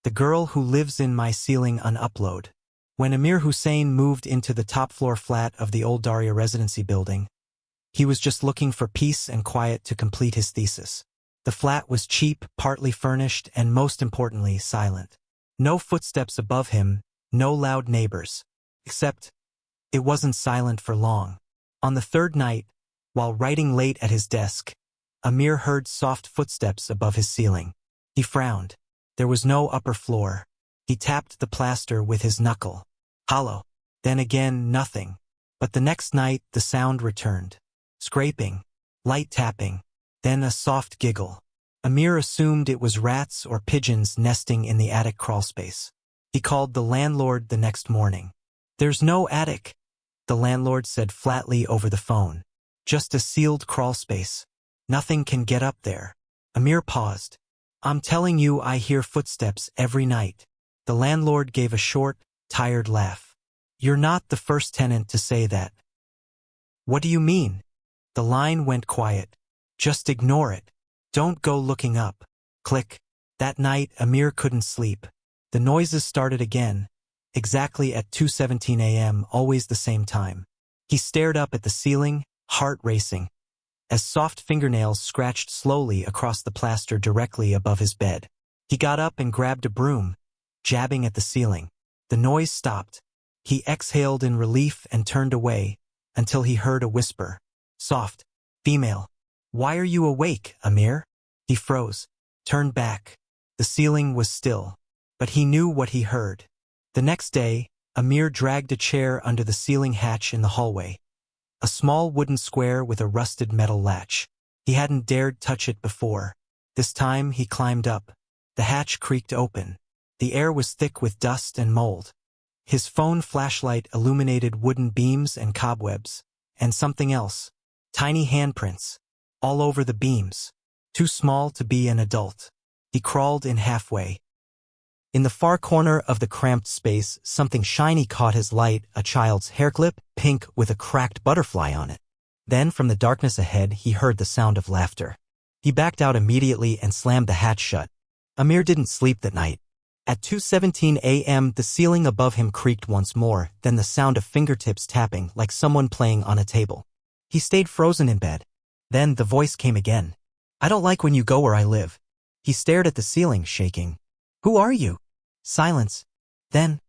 The girl who lives in my ceiling unupload. When Amir Hussein moved into the top-floor flat of the old Daria residency building, he was just looking for peace and quiet to complete his thesis. The flat was cheap, partly furnished, and most importantly, silent. No footsteps above him, no loud neighbors. Except, it wasn't silent for long. On the third night, while writing late at his desk, Amir heard soft footsteps above his ceiling. He frowned. There was no upper floor. He tapped the plaster with his knuckle. Hollow. Then again, nothing. But the next night, the sound returned. Scraping. Light tapping. Then a soft giggle. Amir assumed it was rats or pigeons nesting in the attic crawlspace. He called the landlord the next morning. "There's no attic," the landlord said flatly over the phone. "Just a sealed crawlspace. Nothing can get up there." Amir paused. "I'm telling you, I hear footsteps every night." The landlord gave a short, tired laugh. "You're not the first tenant to say that." "What do you mean?" The line went quiet. "Just ignore it. Don't go looking up." Click. That night, Amir couldn't sleep. The noises started again, exactly at 2:17 a.m., always the same time. He stared up at the ceiling, heart racing, as soft fingernails scratched slowly across the plaster directly above his bed. He got up and grabbed a broom, jabbing at the ceiling. The noise stopped. He exhaled in relief and turned away until he heard a whisper. Soft. Female. "Why are you awake, Amir?" He froze, turned back. The ceiling was still, but he knew what he heard. The next day, Amir dragged a chair under the ceiling hatch in the hallway. A small wooden square with a rusted metal latch. He hadn't dared touch it before. This time he climbed up. The hatch creaked open. The air was thick with dust and mold. His phone flashlight illuminated wooden beams and cobwebs. And something else. Tiny handprints. All over the beams. Too small to be an adult. He crawled in halfway. In the far corner of the cramped space, something shiny caught his light, a child's hairclip, pink with a cracked butterfly on it. Then, from the darkness ahead, he heard the sound of laughter. He backed out immediately and slammed the hatch shut. Amir didn't sleep that night. At 2:17 a.m., the ceiling above him creaked once more, then the sound of fingertips tapping like someone playing on a table. He stayed frozen in bed. Then the voice came again. "I don't like when you go where I live." He stared at the ceiling, shaking. "Who are you?" Silence. Then,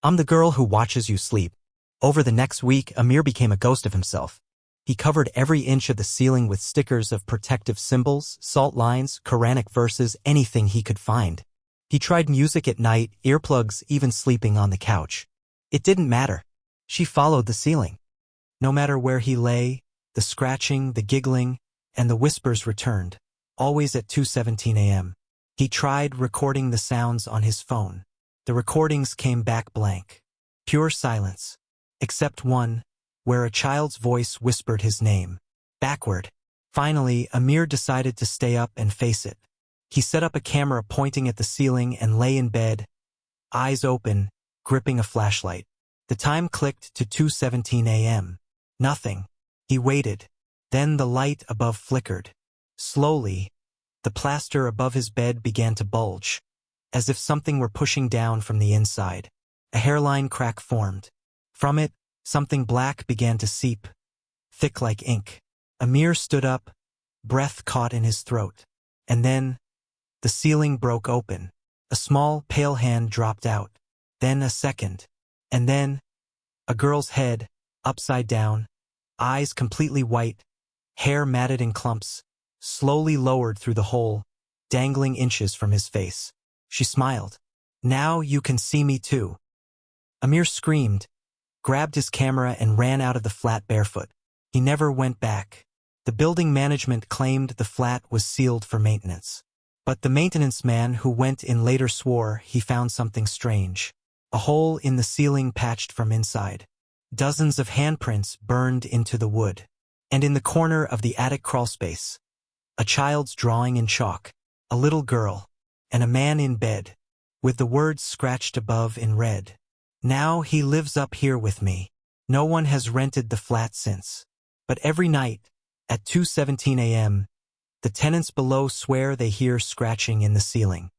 "I'm the girl who watches you sleep." Over the next week, Amir became a ghost of himself. He covered every inch of the ceiling with stickers of protective symbols, salt lines, Quranic verses, anything he could find. He tried music at night, earplugs, even sleeping on the couch. It didn't matter. She followed the ceiling. No matter where he lay, the scratching, the giggling, and the whispers returned, always at 2:17 a.m. He tried recording the sounds on his phone. The recordings came back blank. Pure silence. Except one, where a child's voice whispered his name. Backward. Finally, Amir decided to stay up and face it. He set up a camera pointing at the ceiling and lay in bed, eyes open, gripping a flashlight. The time clicked to 2:17 a.m. Nothing. He waited. Then the light above flickered. Slowly, the plaster above his bed began to bulge, as if something were pushing down from the inside. A hairline crack formed. From it, something black began to seep, thick like ink. Amir stood up, breath caught in his throat. And then, the ceiling broke open. A small, pale hand dropped out. Then a second. And then, a girl's head, upside down, eyes completely white, hair matted in clumps, slowly lowered through the hole, dangling inches from his face. She smiled. "Now you can see me too." Amir screamed, grabbed his camera and ran out of the flat barefoot. He never went back. The building management claimed the flat was sealed for maintenance. But the maintenance man who went in later swore he found something strange. A hole in the ceiling patched from inside. Dozens of handprints burned into the wood. And in the corner of the attic crawlspace, a child's drawing in chalk, a little girl, and a man in bed, with the words scratched above in red. "Now he lives up here with me. No one has rented the flat since. But every night, at 2:17 a.m., the tenants below swear they hear scratching in the ceiling.